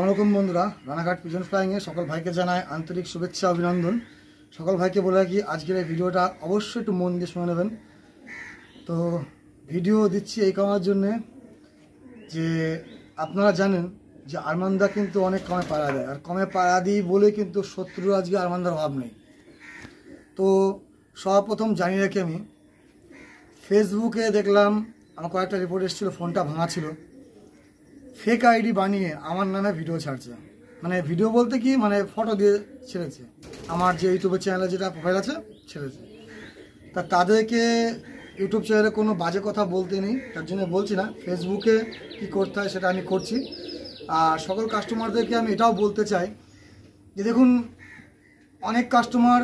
আসসালামু বন্ধুরা, রানাঘাট পিজন ফ্লাইংয়ে সকল ভাইকে জানায় আন্তরিক শুভেচ্ছা অভিনন্দন। সকল ভাইকে বলে রাখি, আজকের এই ভিডিওটা অবশ্যই একটু মন দিয়ে শুনে নেবেন। তো ভিডিও দিচ্ছি এই কারণের জন্যে যে আপনারা জানেন যে আরমানদা কিন্তু অনেক কমে পাড়া দেয়, আর কমে পাড়া দিই বলে কিন্তু শত্রু আজকে আরমানদার অভাব নেই। তো সর্বপ্রথম জানিয়ে রাখি, আমি ফেসবুকে দেখলাম আমার কয়েকটা রিপোর্ট এসেছিলো, ফোনটা ভাঙা ছিল, ফেক আইডি বানিয়ে আমার নামে ভিডিও ছাড়ছে। মানে ভিডিও বলতে কি, মানে ফটো দিয়ে ছেড়েছে, আমার যে ইউটিউবের চ্যানেলে যেটা প্রোফাইল আছে ছেড়েছে। তা তাদেরকে ইউটিউব চ্যানেলে কোনো বাজে কথা বলতে নেই, তার জন্য বলছি না। ফেসবুকে কি করতে হয় সেটা আমি করছি। আর সকল কাস্টমারদেরকে আমি এটাও বলতে চাই যে দেখুন, অনেক কাস্টমার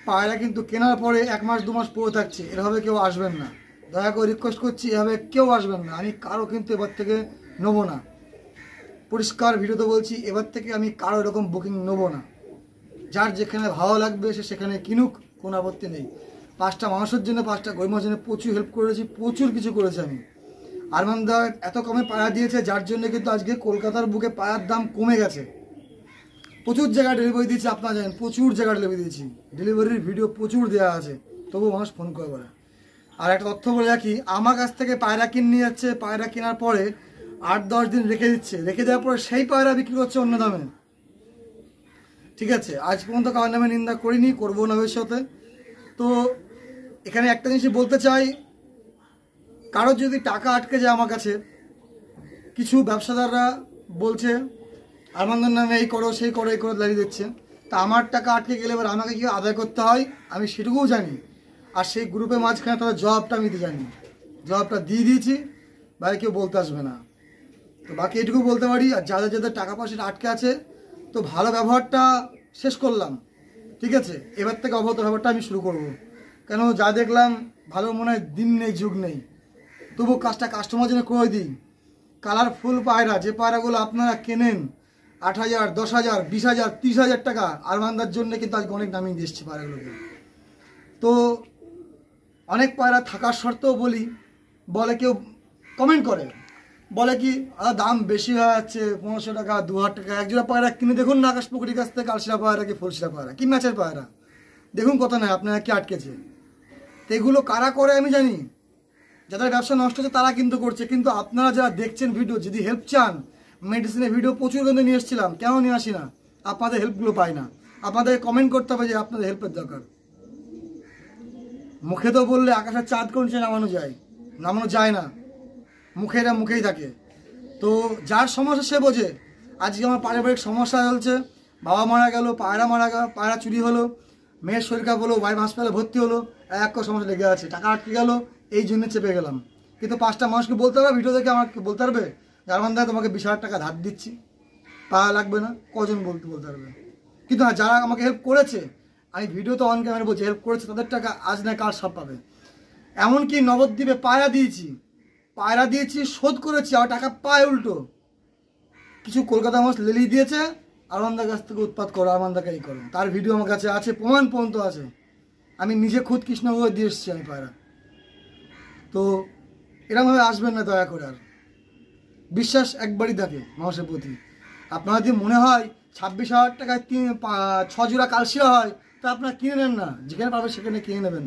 পায়রা কিন্তু কেনার পরে 1 মাস 2 মাস পরে থাকছে, এভাবে কেউ আসবেন না। দয়া করে রিকোয়েস্ট করছি, এভাবে কেউ আসবেন না। আমি কারো কিন্তু এবার থেকে নেবো না, পরিষ্কার ভিডিওতে বলছি, এবার থেকে আমি কারো এরকম বুকিং নেবো না। যার যেখানে ভালো লাগবে সে সেখানে কিনুক, কোনো আপত্তি নেই। 5টা মানুষের জন্য, 5টা গরিব মানুষের জন্য প্রচুর হেল্প করেছি, প্রচুর কিছু করেছি আমি। আরমানদা এত কমে পায়রা দিয়েছে, যার জন্য কিন্তু আজকে কলকাতার বুকে পায়রার দাম কমে গেছে। প্রচুর জায়গায় ডেলিভারি দিয়েছি, আপনারা জানেন, প্রচুর জায়গায় ডেলিভারি দিয়েছি, ডেলিভারির ভিডিও প্রচুর দেওয়া আছে, তবুও মানুষ ফোন করে বলে। আর একটা তথ্য বলে রাখি, আমার কাছ থেকে পায়রা কিনে যাচ্ছে, পায়রা কেনার পরে 8-10 দিন রেখে দিচ্ছে, রেখে দেওয়ার পরে সেই পায়রা বিক্রি করছে অন্য দামে। ঠিক আছে, আজ পর্যন্ত কারোর নামে নিন্দা করিনি, করবো না ভবিষ্যতে। তো এখানে একটা জিনিস বলতে চাই, কারোর যদি টাকা আটকে যায় আমার কাছে, কিছু ব্যবসাদাররা বলছে আরমানদার নামে এই করো সেই করো এই করে লাগিয়ে দিচ্ছে। তা আমার টাকা আটকে গেলে এবার আমাকে কি আদায় করতে হয় আমি সেটুকুও জানি। আর সেই গ্রুপের মাঝখানে তাদের জবাবটা আমি দিতে জানি, জবাবটা দিয়ে দিয়েছি, বাইরে কেউ বলতে আসবে না। তো বাকি এটুকু বলতে পারি, আর যাদের যাদের টাকা পয়সা আটকে আছে, তো ভালো ব্যবহারটা শেষ করলাম, ঠিক আছে, এবার থেকে অভদ্র ব্যবহারটা আমি শুরু করব। কেন, যা দেখলাম ভালো মনে হয়, দিন নেই যুগ নেই, তবু কাজটা কাস্টমার জন্য করে দিই। কালারফুল পায়রা, যে পায়রাগুলো আপনারা কেনেন 8,000, 10,000, 20,000, 30,000 টাকা, আরমানদার জন্য কিন্তু আজকে অনেক দামি দিচ্ছি পায়রাগুলোকে। তো অনেক পায়রা থাকার সত্ত্বেও বলি, বলে কেউ কমেন্ট করে, বলে কি দাম বেশি হয়ে যাচ্ছে, 1500 টাকা 2,000 টাকা। একজোড়া পায়রা কিনে দেখুন না, আকাশ পুকুরির কাছ থেকে কালশিরা পায়রা কি ফুলশিরা পায়রা কি ম্যাচের পায়রা, দেখুন কথা নয় আপনারা কি আটকেছে। তো এগুলো কারা করে আমি জানি, যাদের ব্যবসা নষ্ট হচ্ছে তারা কিন্তু করছে। কিন্তু আপনারা যারা দেখছেন ভিডিও, যদি হেল্প চান, মেডিসিনের ভিডিও প্রচুর কিন্তু নিয়ে এসেছিলাম, কেন নিয়ে আসি না, আপনাদের হেল্পগুলো পাই না। আপনাদের কমেন্ট করতে হবে যে আপনাদের হেল্পের দরকার। মুখে তো বললে আকাশের চাঁদ কোন সে নামানো যায় না, মুখেরা মুখেই থাকে। তো যার সমস্যা সে বোঝে। আজকে আমার পারিবারিক সমস্যা চলছে, বাবা মারা গেল, পায়রা মারা গেল, পায়রা চুরি হলো, মেয়ের শরীর খারাপ হলো, ওয়াইফ হাসপাতালে ভর্তি হলো, এক সমস্যা লেগে আছে, টাকা আটকে গেল, এই জন্য চেপে গেলাম। কিন্তু 5টা মানুষকে বলতে পারবে, ভিডিও দেখে আমাকে বলতে পারবে আরমানদা তোমাকে 20,000 টাকা ধার দিচ্ছি, পাওয়া লাগবে না, কজন বলতে পারবে। কিন্তু হ্যাঁ, যারা আমাকে হেল্প করেছে, আমি ভিডিও তো অন ক্যামেরা বলছি, হেল্প করেছে, তাদের টাকা আজ না কাল সব পাবে। এমনকি নবদ্বীপে পায়রা দিয়েছি, শোধ করেছি, আর টাকা পায় উল্টো। কিছু কলকাতা মাছ লেলি দিয়েছে, আরমানদার কাছ থেকে উৎপাত করো, আরমানদাকে এই করো, তার ভিডিও আমার কাছে আছে, প্রমাণ পর্যন্ত আছে। আমি নিজে খুদ কৃষ্ণনগরে দিয়ে এসেছি আমি পায়রা। তো এরকমভাবে আসবেন না দয়া করে। আর বিশ্বাস একবারই থাকে মানুষের প্রতি। আপনার যদি মনে হয় 26,000 টাকায় 6 জোড়া কালশিরা হয়, তা আপনারা কিনে নেন না, যেখানে পাবে সেখানে কিনে নেবেন।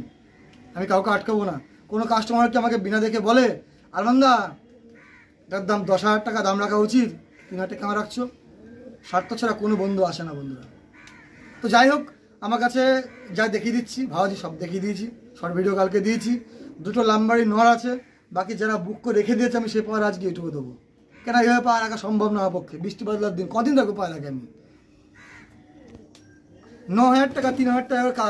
আমি কাউকে আটকাবো না। কোনো কাস্টমারকে আমাকে বিনা দেখে বলে আরমানদা এটার দাম 10,000 টাকা দাম রাখা উচিত, 3,000 টাকা কেন রাখছো, স্বার্থ ছাড়া কোনো বন্ধু আসে না বন্ধুরা। তো যাই হোক, আমার কাছে যা দেখিয়ে দিচ্ছি, ভাবছি সব দেখিয়ে দিয়েছি, শর্ট ভিডিও কালকে দিয়েছি। 2টো লাম্বারি নর আছে, বাকি যারা বুক করে রেখে দিয়েছে আমি সেই পায়রা আজকে ইউটিউবে দেবো। কেন এইভাবে পায়রা রাখা সম্ভব না আমার পক্ষে, বৃষ্টি বাদলার দিন কদিন রাখবো পায়রাকে আমি। 9,000 টাকা 3,000 টাকা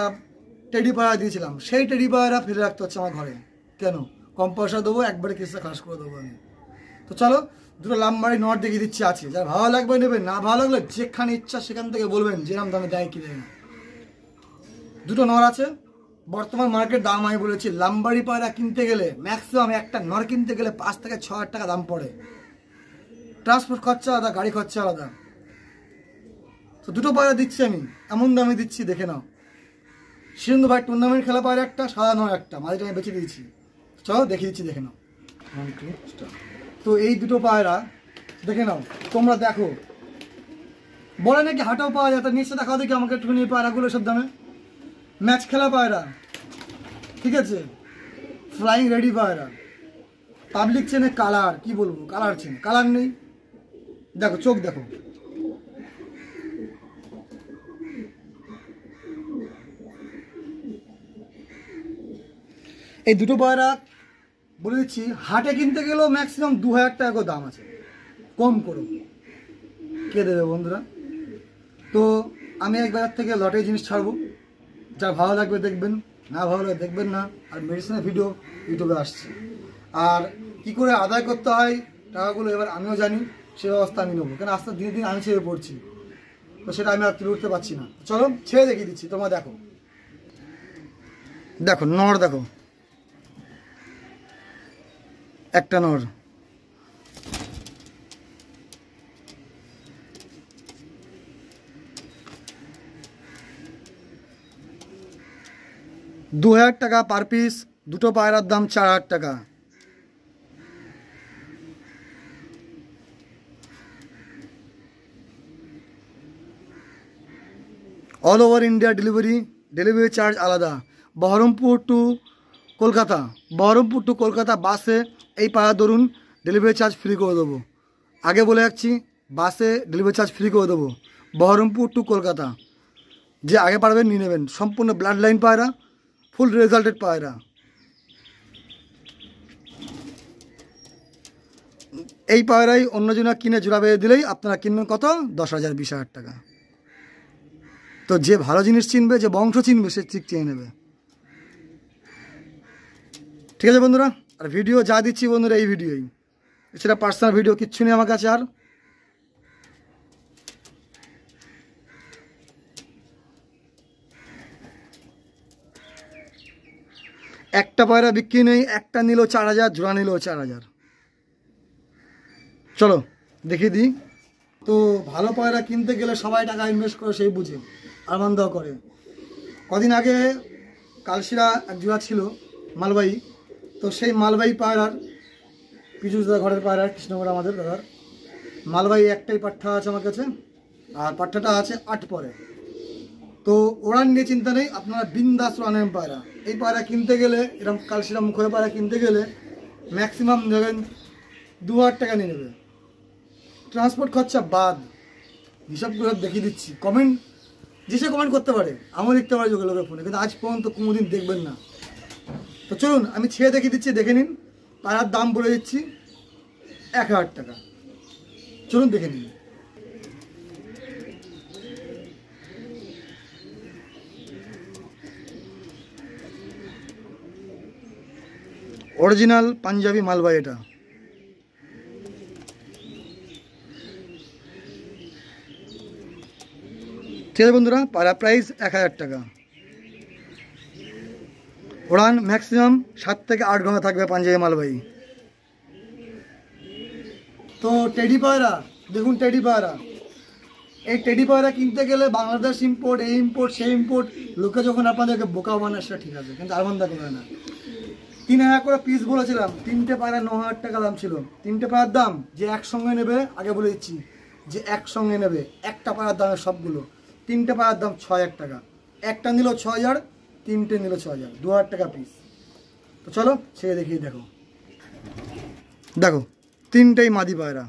টেডি পায়রা দিয়েছিলাম, সেই টেডি পায়রা ফেলে রাখতে হচ্ছে আমার ঘরে। কেন, কম পয়সা দেবো, একবারে কেসটা খাস করে দেবো আমি। তো চলো, 2টো লাম্বারি নট দেখিয়ে দিচ্ছি, আছে, যারা ভালো লাগবে নেবেন, না ভালো লাগলে যেখানে ইচ্ছা সেখান থেকে বলবেন যেরকম দামে দেয় কি দেয় না। 2টো নর আছে, বর্তমান মার্কেট দাম আমি বলেছি, লাম্বারি পায়রা কিনতে গেলে ম্যাক্সিমাম একটা নর কিনতে গেলে 5 থেকে 6,000 টাকা দাম পড়ে, ট্রান্সপোর্ট খরচা আলাদা, গাড়ি খরচা আলাদা। তো 2টো পায়রা দিচ্ছি আমি, এমন দামে দিচ্ছি, দেখে নাও। সিন্ধু ভাই টুর্নামেন্ট খেলা পায়রা একটা, সাদা নর একটা, মাঝে আমি বেঁচে দিয়েছি। চলো দেখিয়ে দিচ্ছি, দেখে নাও। তো এই 2টো পায়রা দেখে নাও, তোমরা দেখো বলে নাকি হাটেও পাওয়া যায়, তার নিচে দেখাও দেখি আমাকে একটুখানি পায়রাগুলো সব দামে। ম্যাচ খেলা পায়রা, ঠিক আছে, ফ্লাইং রেডি পায়রা, পাবলিক চেনে কালার, কি বলবো, কালার চেনে, কালার নেই, দেখো চোখ দেখো। এই দুটো পায়রা বলে দিচ্ছি হাটে কিনতে গেলেও ম্যাক্সিমাম 2000 টাকা করে দাম আছে, কম করো, কে দেবে বন্ধুরা? তো আমি এক বাজার থেকে লটে জিনিস ছাড়বো, যা ভালো লাগবে দেখবেন, না ভালো লাগবে দেখবেন না। আর মেডিসিনের ভিডিও ইউটিউবে আসছে, আর কি করে আদায় করতে হয় টাকাগুলো এবার আমিও জানি, সে ব্যবস্থা আমি নেবো, কেন আস্তে দিনে দিন আমি ছেড়ে পড়ছি, তো সেটা আমি আর তুলে উঠতে পারছি না। চলো ছেড়ে দেখিয়ে দিচ্ছি, তোমরা দেখো, দেখো নর, দেখো একটা নর, $2000 টাকা পার পিস, দুটো পায়রার দাম 4000 টাকা। All over India delivery charge আলাদা। বহরমপুর টু কলকাতা বাসে এই পায়রা ধরুন ডেলিভারি চার্জ ফ্রি করে দেবো, আগে বলে যাচ্ছি, বাসে ডেলিভারি চার্জ ফ্রি করে দেবো। বহরমপুর টু কলকাতা, যে আগে পারবেন নিয়ে নেবেন, সম্পূর্ণ ব্লাড লাইন পায়রা, ফুল রেজাল্টেড পায়রা। এই পায়রাই অন্যজনা কিনে জোড়া বেঁধে দিলেই আপনারা কিনবেন কত? 10,000 20,000 টাকা। তো যে ভালো জিনিস চিনবে, যে বংশ চিনবে, সে ঠিক চেয়ে নেবে। ঠিক আছে বন্ধুরা, আর ভিডিও যা দিচ্ছি বন্ধুরা এই ভিডিওই, সেটা পার্সোনাল ভিডিও কিচ্ছু নেই আমার কাছে। আর একটা পায়রা বিক্রি নেই, একটা নিল 4,000, জোড়া নিল 4,000। চলো দেখিয়ে দিই। তো ভালো পায়রা কিনতে গেলে সবাই টাকা ইনভেস্ট করে, সেই বুঝে আনন্দ করে। কদিন আগে কালশিরা এক জোড়া ছিল মালবাহী, তো সেই মালবাহী পায়রার পিছুস দাদা ঘরের পায়রার, কৃষ্ণগড় আমাদের দাদার মালবাহী একটাই পাঠা আছে আমার কাছে, আর পাঠাটা আছে 8 পরে। তো ওড়ান নিয়ে চিন্তা নেই, আপনারা বিন্দাস ওড়ানেন পায়রা। এই পায়রা কিনতে গেলে, এরকম কালশিরা মুখের পায়রা কিনতে গেলে ম্যাক্সিমাম ধরেন 2000 টাকা নিয়ে নেবে, ট্রান্সপোর্ট খরচা বাদ। হিসাব করে দেখিয়ে দিচ্ছি, কমেন্ট যেসে কমেন্ট করতে পারে, আমার লিখতে পারে যোগাযোগের ফোনে, কিন্তু আজ পর্যন্ত কোনোদিন দেখবেন না। তো চলুন আমি ছেড়ে দেখিয়ে দিচ্ছি, দেখে নিন। পায়রার দাম বলে দিচ্ছি 1000 টাকা, চলুন দেখে নিন। অরিজিনাল পাঞ্জাবি মালবাহী এটা। ঠিক আছে বন্ধুরা, পায়রা প্রাইস 1000 টাকা। ওড়ান ম্যাক্সিমাম 7 থেকে 8 ঘন্টা থাকবে পাঞ্জাবি মালবাহী। তো টেডি পায়রা দেখুন, টেডি পায়রা, এই টেডি পায়রা কিনতে গেলে বাংলাদেশ ইম্পোর্ট, এই ইম্পোর্ট সেই ইম্পোর্ট, লোকে যখন আপনাদেরকে বোকা বানায় সেটা ঠিক আছে, কিন্তু আরবান্দা করে না। 3000 করে পিস বলেছিলাম, 3টে পায়রা 9000 টাকা দাম ছিল। 3টে পায়রার দাম যে একসঙ্গে নেবে, আগে বলে দিচ্ছি, যে একসঙ্গে নেবে একটা পায়রার দামের সবগুলো, 3টে পায়রার দাম 6000 টাকা। একটা নিল 6000, 3টে নিল 6000, 2000 টাকা পিস। তো চলো ছেড়ে দেখিয়ে দেখো, দেখো 3টেই মাদি পায়রা।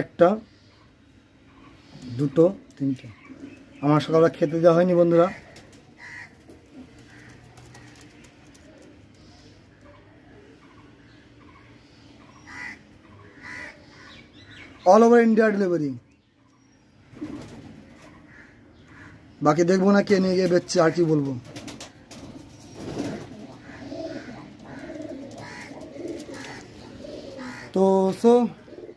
একটা, দুটো, তিনটে। আমার সকালবেলা খেতে দেওয়া হয়নি বন্ধুরা। অল ওভার ইন্ডিয়া ডেলিভারি, বাকি দেখবো না কে নিয়ে গিয়ে বেচছে, আর কি বলবো। তো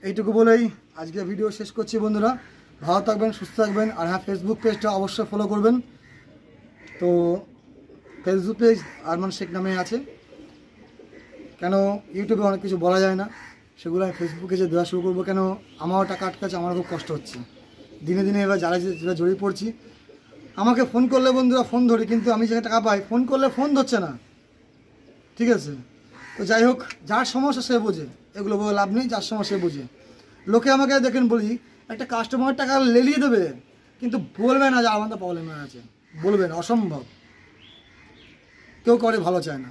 এইটুকু বলেই আজকে ভিডিও শেষ করছি বন্ধুরা। ভালো থাকবেন, সুস্থ থাকবেন, আর হ্যাঁ ফেসবুক পেজটা অবশ্যই ফলো করবেন। তো ফেসবুক পেজ আরমান শেখ নামে আছে, কেন ইউটিউবে অনেক কিছু বলা যায় না, সেগুলো আমি ফেসবুকে যে দেওয়া শুরু করবো, কেন আমারও টাকা আটকাচ্ছে, আমার খুব কষ্ট হচ্ছে দিনে দিনে। এবার যারা জড়িয়ে পড়ছি, আমাকে ফোন করলে বন্ধুরা ফোন ধরি, কিন্তু আমি যে টাকা পাই ফোন করলে ফোন ধরছে না, ঠিক আছে। তো যাই হোক, যার সমস্যা সে বোঝে, এগুলো বলে লাভ নেই, যার সমস্যা সে বোঝে। লোকে আমাকে দেখেন বলি একটা কাস্টমার টাকা লেলিয়ে দেবে, কিন্তু বলবে না যে আমাদের প্রবলেম আছে, বলবে না, অসম্ভব। কেউ করে ভালো চায় না।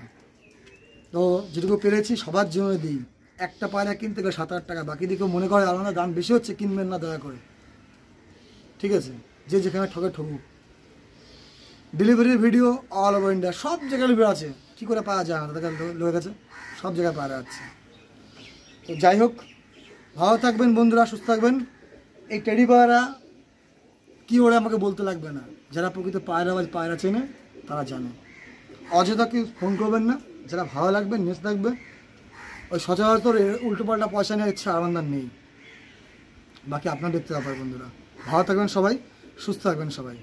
তো যেটুকু পেরেছি সবার জন্য দিই। একটা পায়রা কিনতে গেলে 7-8 টাকা, বাকি দিকেও মনে করে আলাদা দাম বেশি হচ্ছে, কিনবেন না দয়া করে, ঠিক আছে। যে যেখানে ঠকে ঠকুক। ডেলিভারির ভিডিও অল ওভার ইন্ডিয়া সব জায়গায় ভিডিও আছে, কী করে পাওয়া যায় না তাদের লোকের কাছে, সব জায়গায় পাওয়া যাচ্ছে। তো যাই হোক, ভালো থাকবেন বন্ধুরা, সুস্থ থাকবেন। এই টেডি পায়রা কী ওরা আমাকে বলতে লাগবে না, যারা প্রকৃত পায়রা বা পায়রা চেনে তারা জানে। অযথা কেউ ফোন করবেন না, যারা ভালো লাগবে নিয়ে থাকবে। ওই সচরাচর উল্টোপাল্টা পয়সা নেওয়ার ইচ্ছা আমার নেই, বাকি আপনার দেখতে পাবেন বন্ধুরা। ভালো থাকবেন সবাই, সুস্থ থাকবেন সবাই।